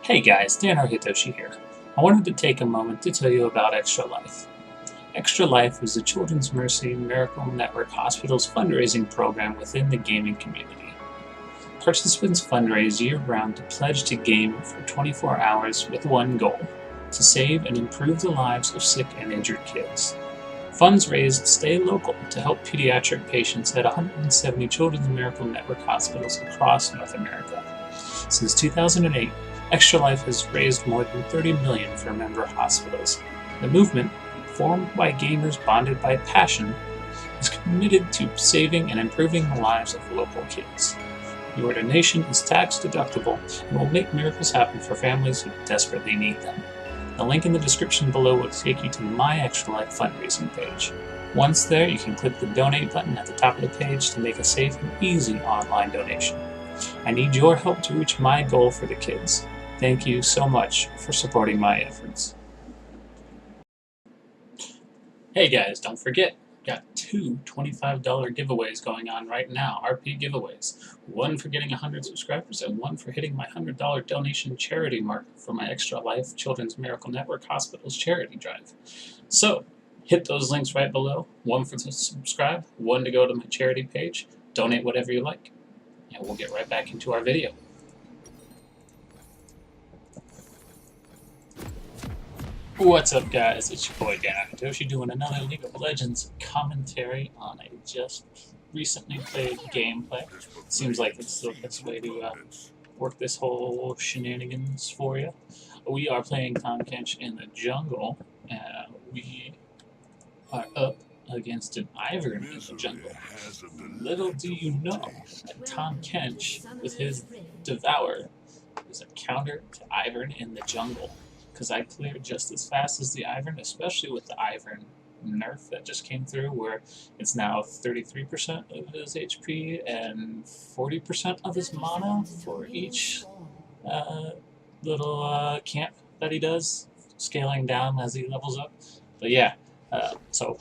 Hey guys, Dan Hitoshi here. I wanted to take a moment to tell you about Extra Life. Extra Life is the Children's Mercy Miracle Network Hospital's fundraising program within the gaming community. Participants fundraise year-round to pledge to game for 24 hours with one goal: to save and improve the lives of sick and injured kids. Funds raised stay local to help pediatric patients at 170 Children's Miracle Network hospitals across North America. Since 2008, Extra Life has raised more than $30 million for member hospitals. The movement, formed by gamers bonded by passion, is committed to saving and improving the lives of local kids. Your donation is tax deductible and will make miracles happen for families who desperately need them. The link in the description below will take you to my Extra Life fundraising page. Once there, you can click the donate button at the top of the page to make a safe and easy online donation. I need your help to reach my goal for the kids. Thank you so much for supporting my efforts. Hey guys, don't forget, got two $25 giveaways going on right now, RP giveaways. One for getting 100 subscribers and one for hitting my $100 donation charity mark for my Extra Life Children's Miracle Network Hospitals charity drive. So, hit those links right below, one for to subscribe, one to go to my charity page, donate whatever you like, and we'll get right back into our video. What's up guys, it's your boy Dan Hitoshi doing another League of Legends commentary on a just recently played gameplay. Seems like it's the best way to work this whole shenanigans for you. We are playing Tahm Kench in the jungle, and we are up against an Ivern in the jungle. Little do you know that Tahm Kench, with his Devour, is a counter to Ivern in the jungle. Because I cleared just as fast as the Ivern, especially with the Ivern nerf that just came through, where it's now 33% of his HP and 40% of his mana for each little camp that he does, scaling down as he levels up. But yeah, so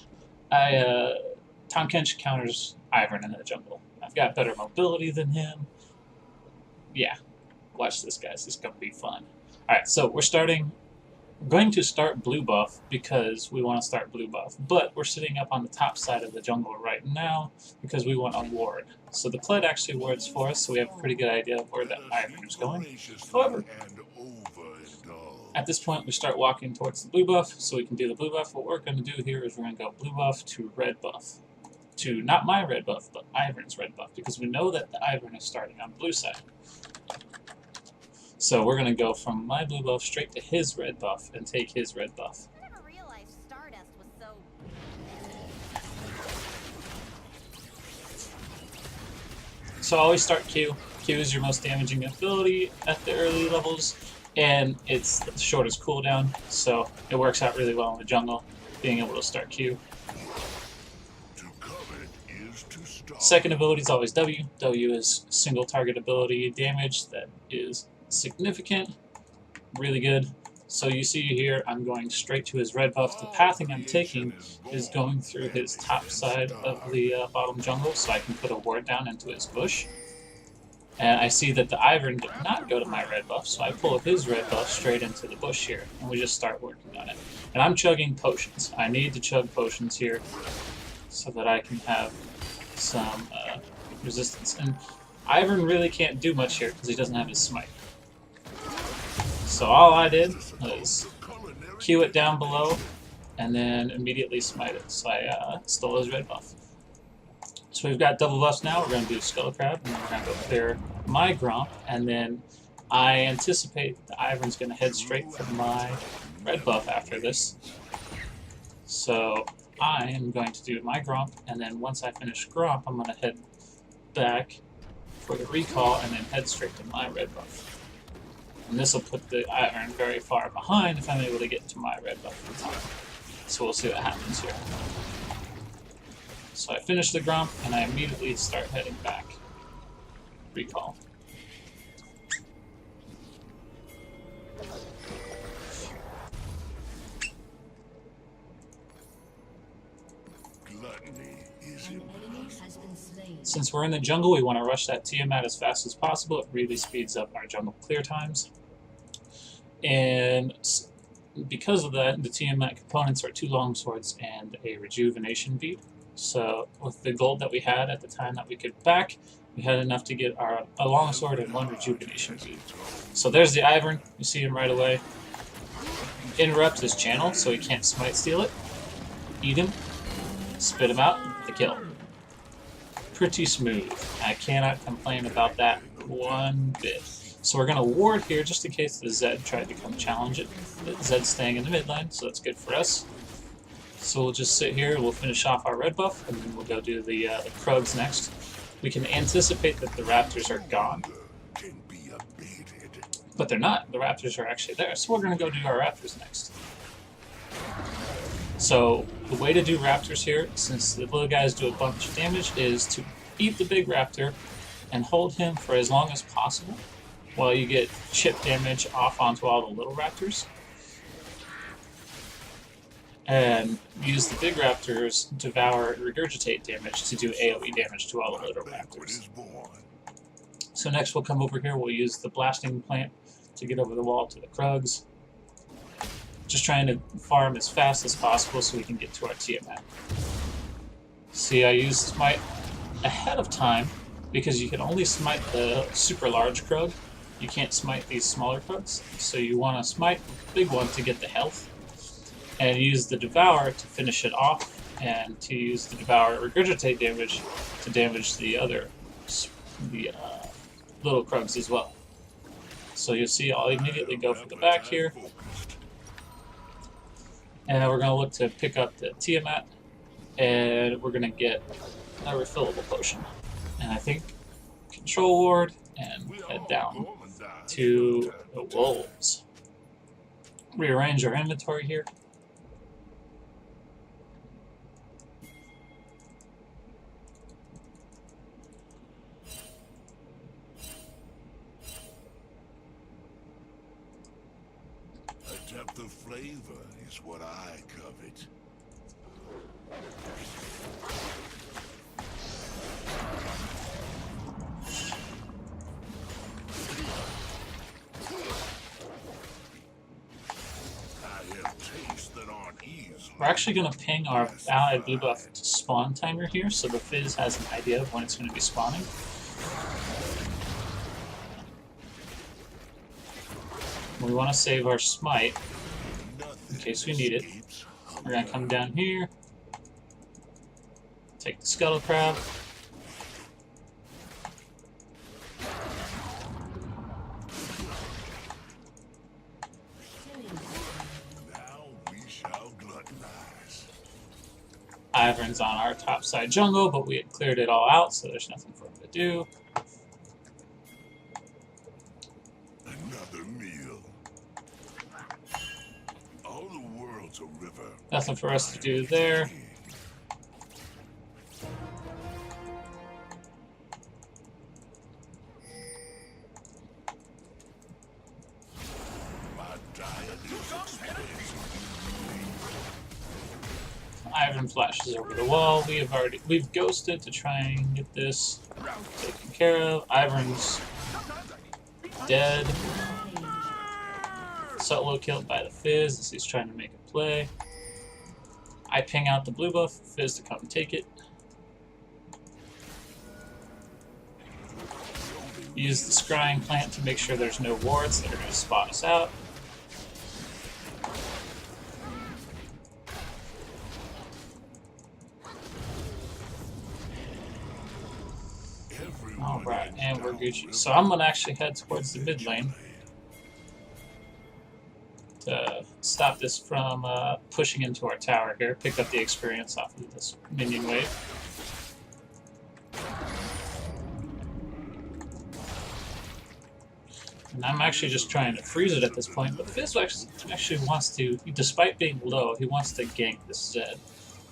Tahm Kench counters Ivern in the jungle. I've got better mobility than him. Yeah, watch this, guys. This is going to be fun. Alright, so we're going to start blue buff because we want to start blue buff, but we're sitting up on the top side of the jungle right now because we want a ward. So the Pled actually wards for us, so we have a pretty good idea of where that Ivern is going. However, at this point we start walking towards the blue buff, so we can do the blue buff. What we're going to do here is we're going to go blue buff to red buff. To not my red buff, but Ivern's red buff, because we know that the Ivern is starting on the blue side. So we're going to go from my blue buff straight to his red buff and take his red buff. I never realized Stardust was so... So always start Q. Q is your most damaging ability at the early levels, and it's the shortest cooldown, so it works out really well in the jungle, being able to start Q. Second ability is always W. W is single target ability damage that is significant, really good. So you see here, I'm going straight to his red buff. The pathing I'm taking is going through his top side of the bottom jungle, so I can put a ward down into his bush. And I see that the Ivern did not go to my red buff, so I pull his red buff straight into the bush here, and we just start working on it. And I'm chugging potions. I need to chug potions here so that I can have some resistance. And Ivern really can't do much here because he doesn't have his smite. So all I did was Q it down below and then immediately smite it. So I stole his red buff. So we've got double buffs now. We're going to do Skull Crab, and then we're going to go clear my Gromp, and then I anticipate the Ivern's going to head straight for my red buff after this. So I am going to do my Gromp, and then once I finish Gromp, I'm going to head back for the recall and then head straight to my red buff. And this will put the Ivern very far behind if I'm able to get to my red buff in time. So we'll see what happens here. So I finish the Gromp, and I immediately start heading back. Recall. Since we're in the jungle, we want to rush that Tiamat as fast as possible. It really speeds up our jungle clear times. And because of that, the Tiamat components are 2 longswords and a rejuvenation bead. So with the gold that we had at the time that we could back, we had enough to get a longsword and 1 rejuvenation bead. So there's the Ivern. You see him right away. Interrupt his channel so he can't smite steal it. Eat him. Spit him out. The kill. Pretty smooth. I cannot complain about that one bit. So we're going to ward here just in case the Zed tried to come challenge it. The Zed's staying in the mid lane, so that's good for us. So we'll just sit here, we'll finish off our red buff, and then we'll go do the Krugs next. We can anticipate that the Raptors are gone. But they're not. The Raptors are actually there. So we're going to go do our Raptors next. So the way to do Raptors here, since the little guys do a bunch of damage, is to eat the big Raptor and hold him for as long as possible while you get chip damage off onto all the little Raptors. And use the big Raptors devour regurgitate damage to do AoE damage to all the little Raptors. So next we'll come over here, we'll use the blasting plant to get over the wall to the Krugs. Just trying to farm as fast as possible so we can get to our Tiamat. See, I used Smite ahead of time because you can only smite the super large Krug. You can't smite these smaller Krugs, so you want to smite the big one to get the health. And use the Devour to finish it off, and to use the Devour regurgitate damage to damage the other little Krugs as well. So you'll see I'll immediately go for the back here. And we're going to look to pick up the Tiamat, and we're going to get a refillable potion. And I think control ward and head down to the wolves. Rearrange our inventory here. A depth of flavor is what I covet. We're actually going to ping our allied blue buff to spawn timer here, so the Fizz has an idea of when it's going to be spawning. We want to save our smite in case we need it. We're going to come down here, take the Scuttle Crab. Ivern's on our top side jungle, but we had cleared it all out, so there's nothing for him to do. Another meal. All the world's a river. Nothing for us to do there. Ivern flashes over the wall. We've ghosted to try and get this taken care of. Ivern's dead. Solo killed by the Fizz as he's trying to make a play. I ping out the blue buff, Fizz to come take it. Use the scrying plant to make sure there's no wards that are going to spot us out. Alright, and we're Gucci. So I'm going to actually head towards the mid lane to stop this from pushing into our tower here. Pick up the experience off of this minion wave. And I'm actually just trying to freeze it at this point, but Fizz actually wants to, despite being low, he wants to gank this Zed.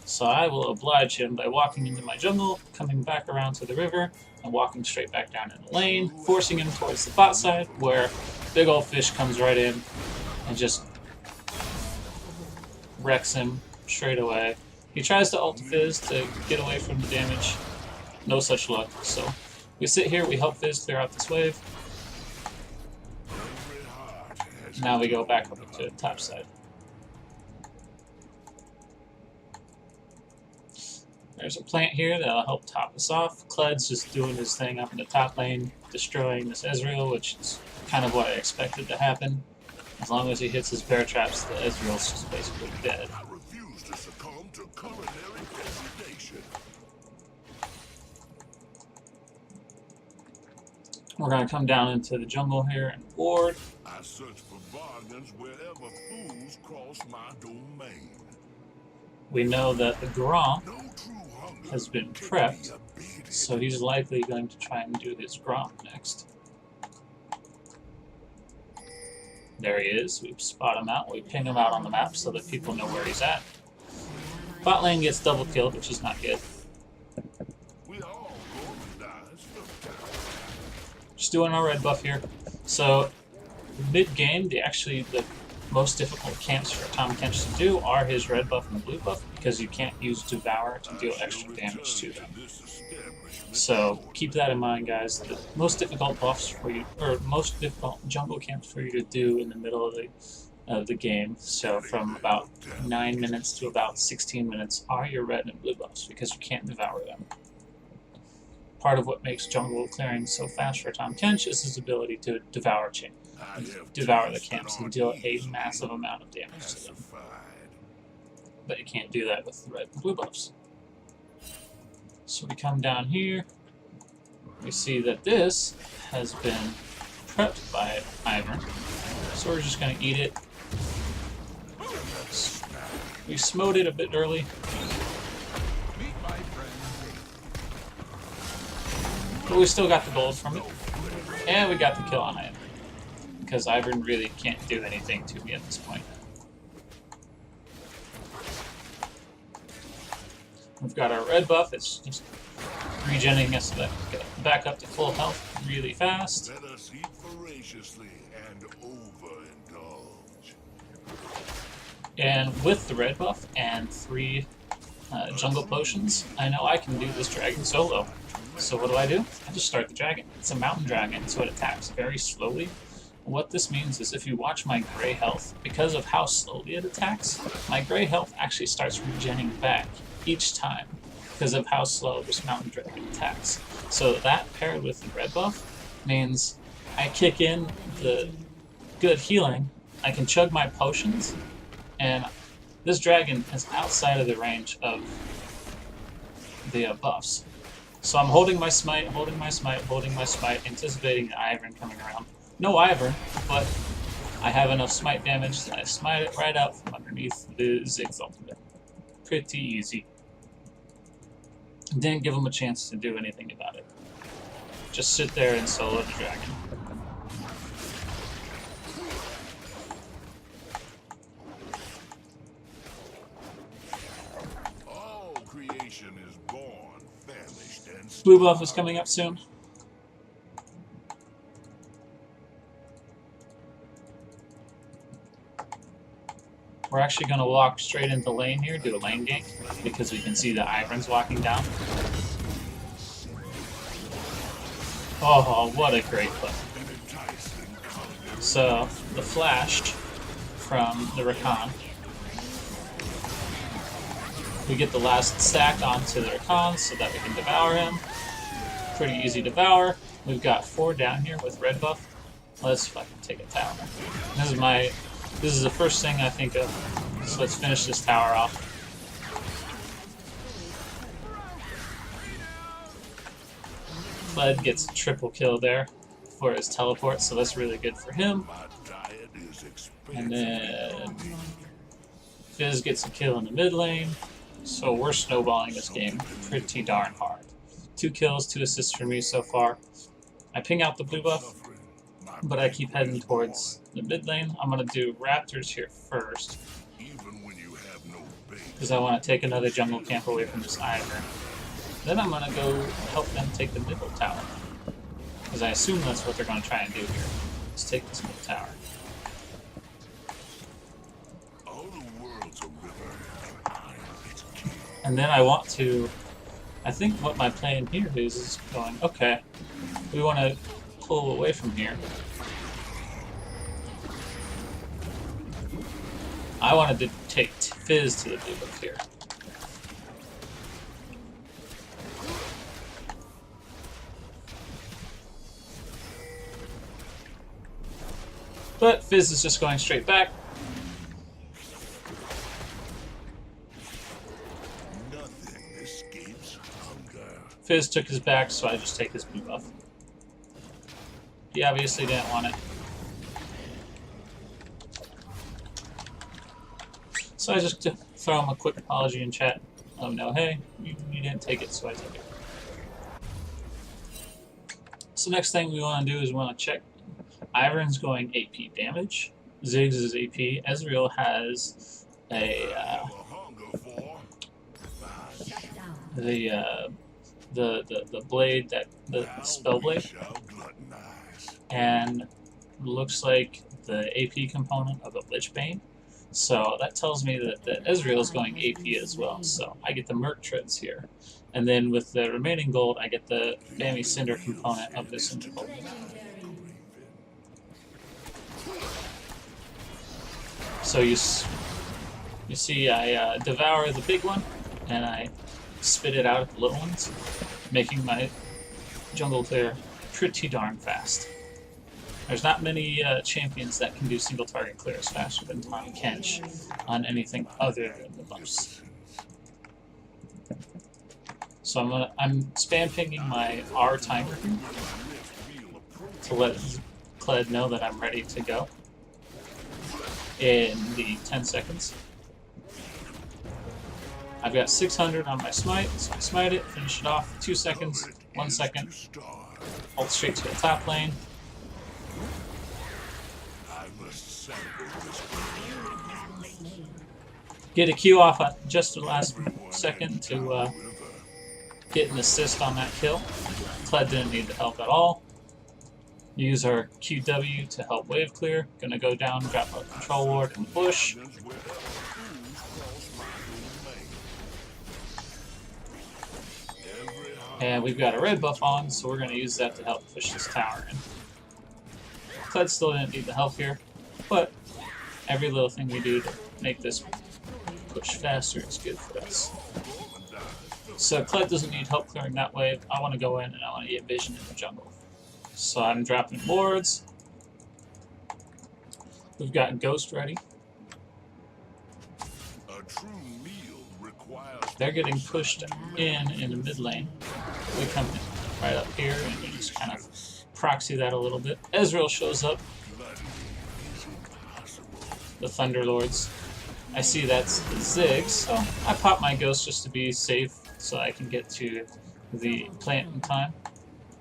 So I will oblige him by walking into my jungle, coming back around to the river, and walking straight back down in the lane, forcing him towards the bot side, where big old fish comes right in and just wrecks him straight away. He tries to ult Fizz to get away from the damage. No such luck. So we sit here, we help Fizz clear out this wave. Now we go back up to the top side. There's a plant here that'll help top us off. Cled's just doing his thing up in the top lane, destroying this Ezreal, which is kind of what I expected to happen. As long as he hits his bear traps, the Ezreal's just basically dead. I refuse to succumb to culinary degradation. We're going to come down into the jungle here and ward. I search for bargains wherever fools cross my domain. We know that the Gromp No true hunger has been can prepped, be abated. so he's likely going to try and do his Gromp next. There he is. We spot him out. We ping him out on the map so that people know where he's at. Bot lane gets double killed, which is not good. We all go and die sometime. Just doing our red buff here. So mid-game, the most difficult camps for Tahm Kench to do are his red buff and blue buff, because you can't use Devour to deal extra damage to them. So keep that in mind, guys. The most difficult buffs for you, or most difficult jungle camps for you to do in the middle of the game, so from about 9 minutes to about 16 minutes, are your red and blue buffs, because you can't Devour them. Part of what makes jungle clearing so fast for Tahm Kench is his ability to devour the camps and deal a massive amount of damage to them. But you can't do that with the red and blue buffs. So we come down here, we see that this has been prepped by Ivern, so we're just going to eat it. We smote it a bit early. But we still got the gold from it. And we got the kill on it. Because Ivern really can't do anything to me at this point. We've got our red buff. It's just regenerating us so that we get back up to full health really fast. Let us eat voraciously and overindulge. And with the red buff and 3 jungle potions, I know I can do this dragon solo. So what do? I just start the dragon. It's a mountain dragon, so it attacks very slowly. What this means is if you watch my gray health, because of how slowly it attacks, my gray health actually starts regenerating back each time because of how slow this mountain dragon attacks. So that paired with the red buff means I kick in the good healing, I can chug my potions, and this dragon is outside of the range of the buffs. So I'm holding my smite, anticipating the Ivern coming around. No Ivern, but I have enough smite damage that I smite it right out from underneath the Zig's ultimate. Pretty easy. Didn't give him a chance to do anything about it. Just sit there and solo the dragon. All creation is born, famished, and Blue buff is coming up soon. We're actually going to walk straight into lane here, do a lane gank, because we can see the Ivern's walking down. Oh, what a great play. So, the flash from the Rakan. We get the last stack onto the Rakan so that we can devour him. Pretty easy devour. We've got 4 down here with red buff. Let's fucking take a tower. This is the first thing I think of. So let's finish this tower off. Kled gets a triple kill there for his teleport, so that's really good for him. And then Fizz gets a kill in the mid lane. So we're snowballing this game pretty darn hard. 2 kills, 2 assists for me so far. I ping out the blue buff, but I keep heading towards the mid lane. I'm going to do Raptors here first, because I want to take another jungle camp away from this Ivern. Then I'm going to go help them take the middle tower, because I assume that's what they're going to try and do here. Let's take this middle tower. And then I think what my plan here is going, okay, we want to pull away from here. I wanted to take Fizz to the blue buff here. But Fizz is just going straight back. Nothing escapes hunger. Fizz took his back, so I just take his blue buff. He obviously didn't want it. So I just throw him a quick apology in chat. Let him know, hey, you didn't take it, so I took it. So next thing we want to do is we want to check. Ivern's going AP damage. Ziggs is AP. Ezreal has a the blade, that the spell blade, and looks like the AP component of a Lich Bane. So that tells me that Ezreal is going AP as well. So I get the Merc Treads here. And then with the remaining gold, I get the Bammy Cinder component of this interval. So you see I devour the big one, and I spit it out at the little ones, making my jungle clear pretty darn fast. There's not many champions that can do single target clears faster than Tahm Kench on anything other than the buffs. So I'm spam pinging my R timer here to let Kled know that I'm ready to go in the 10 seconds. I've got 600 on my smite, so I smite it, finish it off, 2 seconds, 1 second, ult straight to the top lane. Get a Q off at just the last second to get an assist on that kill. Kled didn't need the help at all. Use our QW to help wave clear. Gonna go down, drop a control ward in the bush. And we've got a red buff on, so we're gonna use that to help push this tower in. Kled still didn't need the help here, but every little thing we do to make this push faster is good for us. So Kled doesn't need help clearing that wave. I want to go in and I want to get vision in the jungle. So I'm dropping wards. We've got Ghost ready. They're getting pushed in the mid lane. We come right up here and we just kind of proxy that a little bit. Ezreal shows up. The Thunderlords. I see that's the Ziggs, so I pop my Ghost just to be safe so I can get to the plant in time.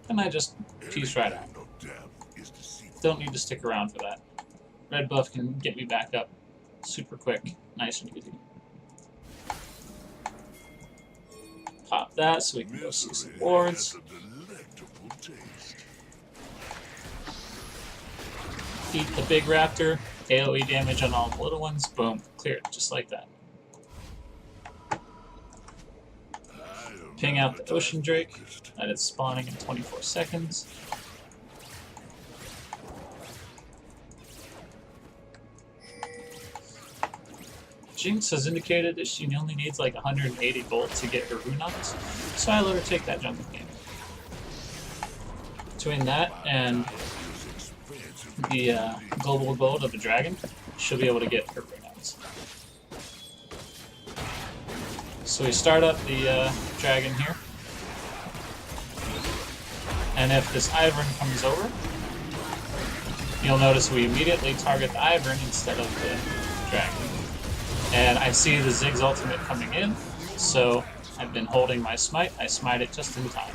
And I just peace right out. Don't need to stick around for that. Red buff can get me back up super quick, nice and easy. Pop that so we can go see some wards. Eat the big raptor, AoE damage on all the little ones, boom, cleared, just like that. Ping out the Ocean Drake, that is spawning in 24 seconds. Jinx has indicated that she only needs like 180 gold to get her rune ups, so I let her take that jungle game. Between that and the global gold of the dragon, she'll be able to get her rune ups. So we start up the dragon here, and if this Ivern comes over, you'll notice we immediately target the Ivern instead of the dragon. And I see the Ziggs ultimate coming in, so I've been holding my smite. I smite it just in time.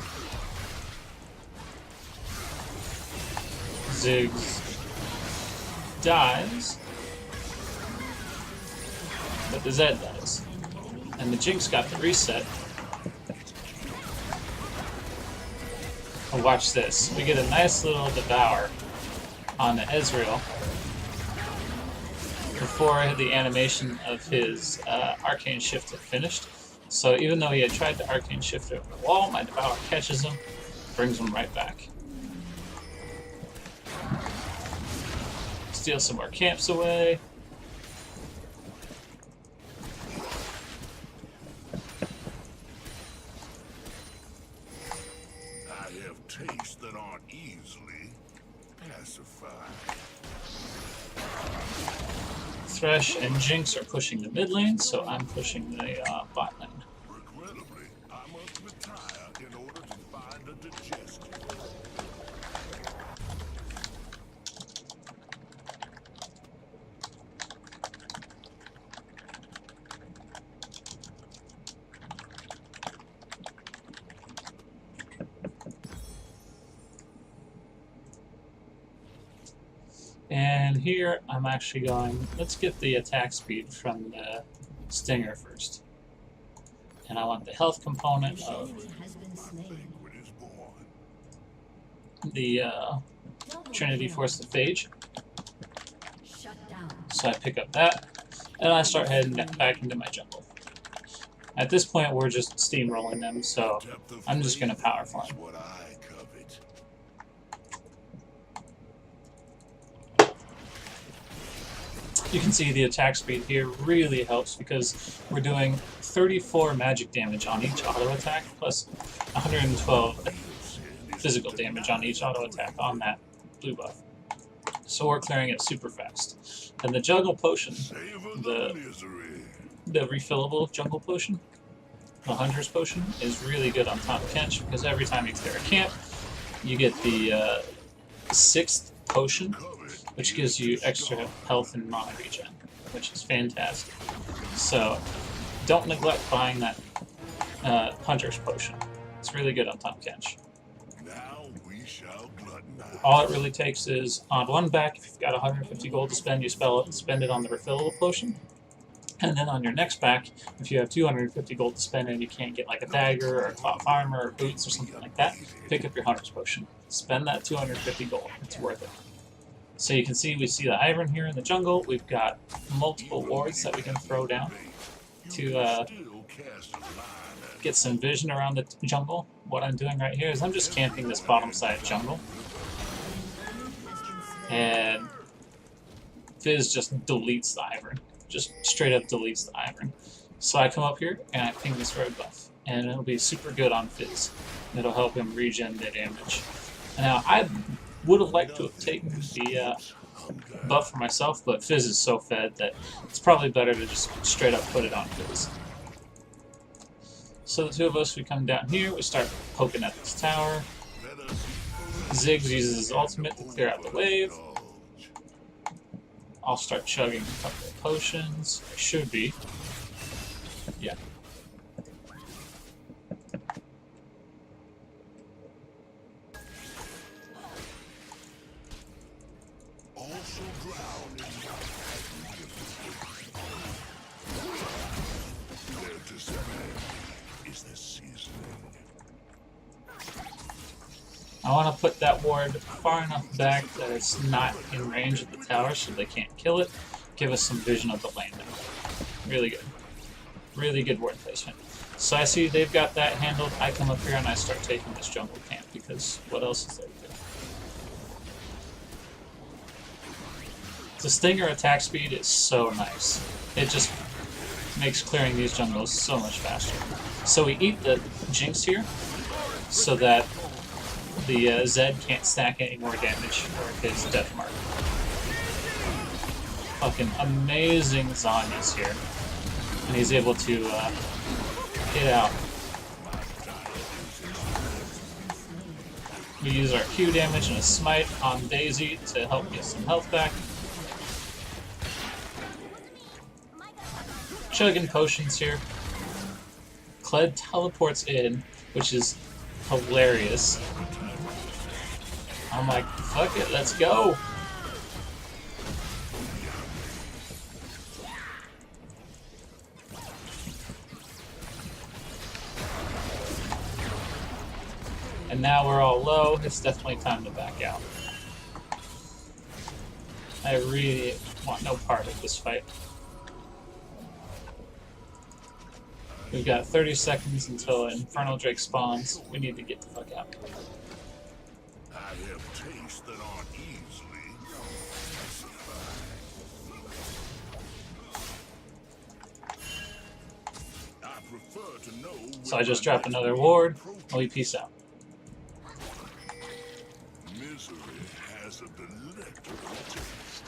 Ziggs dies, but the Zed dies. And the Jinx got the reset. Oh, watch this. We get a nice little devour on the Ezreal before the animation of his Arcane Shift had finished. So even though he had tried to Arcane Shift over the wall, my Devour catches him, brings him right back. Steal some more camps away. Thresh and Jinx are pushing the mid lane, so I'm pushing the bot lane. Regrettably, I must retire in order to find a digestion. And here I'm actually going, let's get the attack speed from the Stinger first. And I want the health component of the Trinity Force of Phage. So I pick up that, and I start heading back into my jungle. At this point, we're just steamrolling them, so I'm just going to power farm. You can see the attack speed here really helps because we're doing 34 magic damage on each auto attack, plus 112 physical damage on each auto attack on that blue buff. So we're clearing it super fast. And the jungle potion, the refillable jungle potion, the hunter's potion, is really good on Tahm Kench because every time you clear a camp, you get the 6th potion, which gives you extra health and mana regen, which is fantastic. So don't neglect buying that hunter's potion. It's really good on Tahm Kench. All it really takes is on one back, if you've got 150 gold to spend, you spend it on the refillable potion. And then on your next back, if you have 250 gold to spend and you can't get like a dagger or a top armor or boots or something like that, pick up your hunter's potion. Spend that 250 gold. It's worth it. So you can see, we see the Ivern here in the jungle. We've got multiple wards that we can throw down to get some vision around the jungle. What I'm doing right here is I'm just camping this bottom side jungle. And Fizz just deletes the Ivern. Just straight up deletes the Ivern. So I come up here and I ping this red buff. And it'll be super good on Fizz. It'll help him regen the damage. Now, I would have liked to have taken the buff for myself, but Fizz is so fed that it's probably better to just straight up put it on Fizz. So the two of us, we come down here, we start poking at this tower. Ziggs uses his ultimate to clear out the wave. I'll start chugging a couple of potions. I should be. Yeah. I want to put that ward far enough back that it's not in range of the tower so they can't kill it. Give us some vision of the lane now. Really good. Really good ward placement. So I see they've got that handled. I come up here and I start taking this jungle camp because what else is there to do? The Stinger attack speed is so nice. It just makes clearing these jungles so much faster. So we eat the Jinx here so that the Zed can't stack any more damage for his death mark. Fucking amazing Zanya's here. And he's able to get out. We use our Q damage and a smite on Daisy to help get some health back. Chugging potions here. Kled teleports in, which is hilarious. I'm like, fuck it, let's go! And now we're all low, it's definitely time to back out. I really want no part of this fight. We've got 30 seconds until Infernal Drake spawns. We need to get the fuck out. I have tastes that aren't easily I prefer to know. So I just dropped another ward. We peace out. Misery has a delectable taste.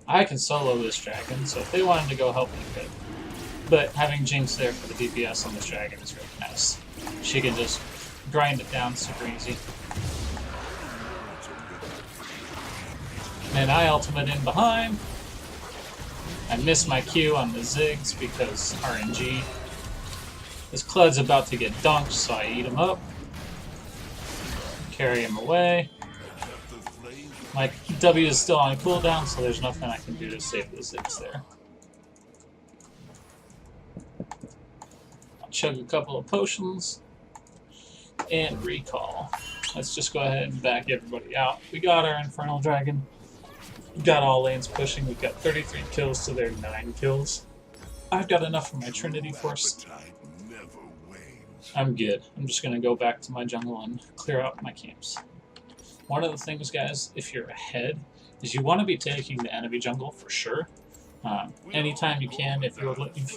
I can solo this dragon, so if they wanted to go help me, could. But having Jinx there for the DPS on this dragon is really nice. She can just grind it down super easy. And I ultimate in behind. I miss my Q on the Ziggs because RNG. This Cled's about to get dunked, so I eat him up. Carry him away. My W is still on cooldown, so there's nothing I can do to save the Ziggs there. I'll chug a couple of potions and recall. Let's just go ahead and back everybody out. We got our Infernal Dragon. We got all lanes pushing. We've got 33 kills to their 9 kills. I've got enough for my Trinity Force. I'm good. I'm just going to go back to my jungle and clear out my camps. One of the things, guys, if you're ahead, is you want to be taking the enemy jungle for sure. Anytime you can, if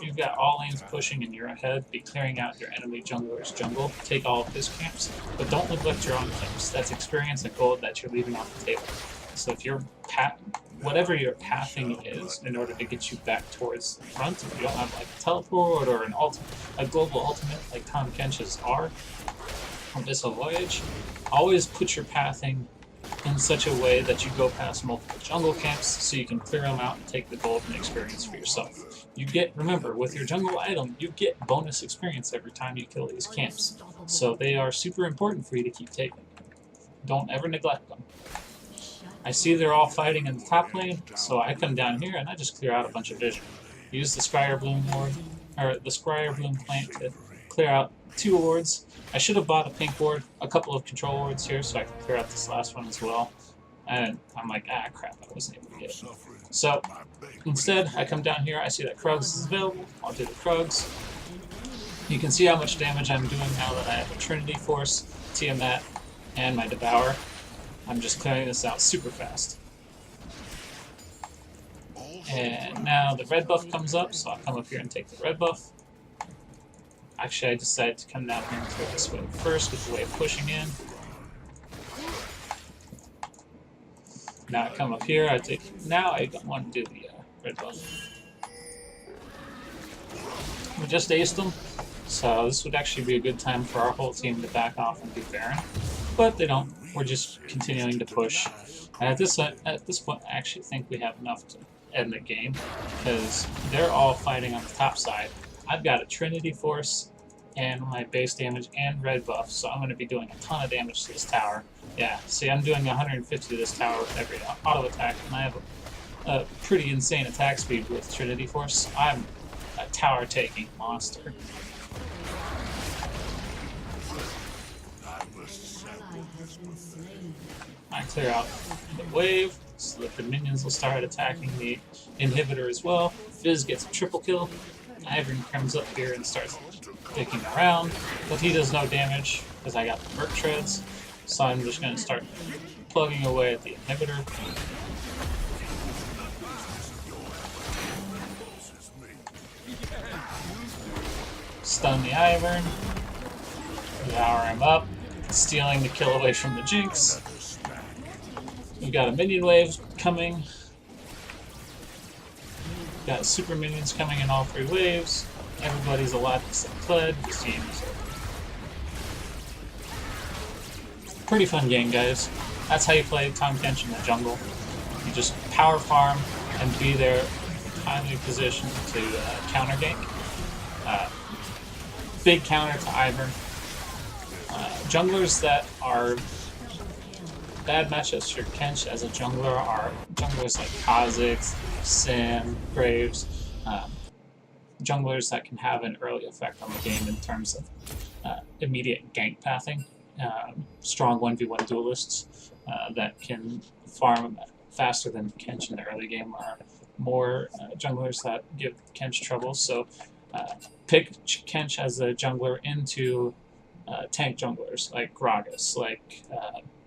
you've got all lanes pushing and you're ahead, be clearing out your enemy jungler's jungle. Take all of his camps, but don't neglect your own camps. That's experience and gold that you're leaving off the table. So if you're whatever your pathing is in order to get you back towards the front, if you don't have like a teleport or a global ultimate like Tahm Kench's are on Abyssal Voyage, always put your pathing in such a way that you go past multiple jungle camps so you can clear them out and take the gold and experience for yourself. You get, remember, with your jungle item, you get bonus experience every time you kill these camps. So they are super important for you to keep taking. Don't ever neglect them. I see they're all fighting in the top lane, so I come down here and I just clear out a bunch of vision. Use the Scryer Bloom ward, or the Scryer Bloom plant to clear out 2 wards. I should have bought a pink ward, a couple of control wards here, so I can clear out this last one as well. And I'm like, ah, crap, I wasn't able to get it. So instead, I come down here, I see that Krugs is available. I'll do the Krugs. You can see how much damage I'm doing now that I have a Trinity Force, Tiamat, and my Devour. I'm just clearing this out super fast. And now the red buff comes up, so I'll come up here and take the red buff. Actually, I decided to come down here and clear this wave first, get the wave pushing in. Now I come up here, now I don't want to do the red buff. We just aced them, so this would actually be a good time for our whole team to back off and do Baron. But they don't. We're just continuing to push. And at this point, I actually think we have enough to end the game, because they're all fighting on the top side. I've got a Trinity Force and my base damage and red buff, so I'm going to be doing a ton of damage to this tower. Yeah, see, I'm doing 150 to this tower with every auto attack, and I have a pretty insane attack speed with Trinity Force. I'm a tower-taking monster. I clear out the wave so that the minions will start attacking the inhibitor as well. Fizz gets a triple kill. Ivern comes up here and starts dicking around, but he does no damage because I got the Merc Treads. So I'm just going to start plugging away at the inhibitor. Stun the Ivern. Devour him up. Stealing the kill away from the Jinx. We've got a minion wave coming. Got super minions coming in all 3 waves. Everybody's alive except Kled. This team is over. Pretty fun game, guys. That's how you play Tahm Kench in the jungle. You just power farm and be there timely positioned to counter gank. Big counter to Ivern. Junglers that are bad matchups for Kench as a jungler are junglers like Kha'Zix, Sim, Graves, junglers that can have an early effect on the game in terms of immediate gank pathing. Strong 1v1 duelists that can farm faster than Kench in the early game are more junglers that give Kench trouble. So pick Kench as a jungler into tank junglers like Gragas, like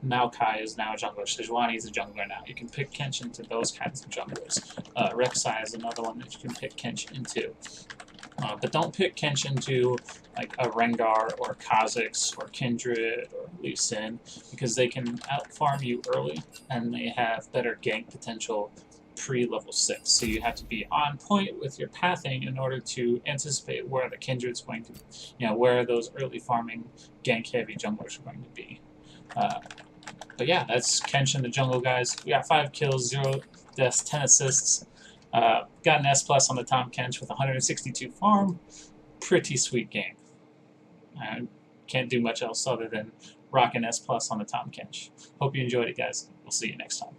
Maokai is now a jungler, Sejuani is a jungler now. You can pick Kench into those kinds of junglers. Rek'Sai is another one that you can pick Kench into. But don't pick Kench into like a Rengar or Kha'Zix or Kindred or Lee Sin, because they can out-farm you early and they have better gank potential pre-level 6. So you have to be on point with your pathing in order to anticipate where the kindred's going to, where those early farming gank heavy junglers are going to be. But yeah, that's Kench in the jungle, guys. We got 5 kills, 0 deaths, 10 assists. Got an S+ on the Tahm Kench with 162 farm. Pretty sweet game. I can't do much else other than rock an S+ on the Tahm Kench. Hope you enjoyed it, guys. We'll see you next time.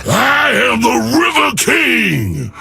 I am the River King!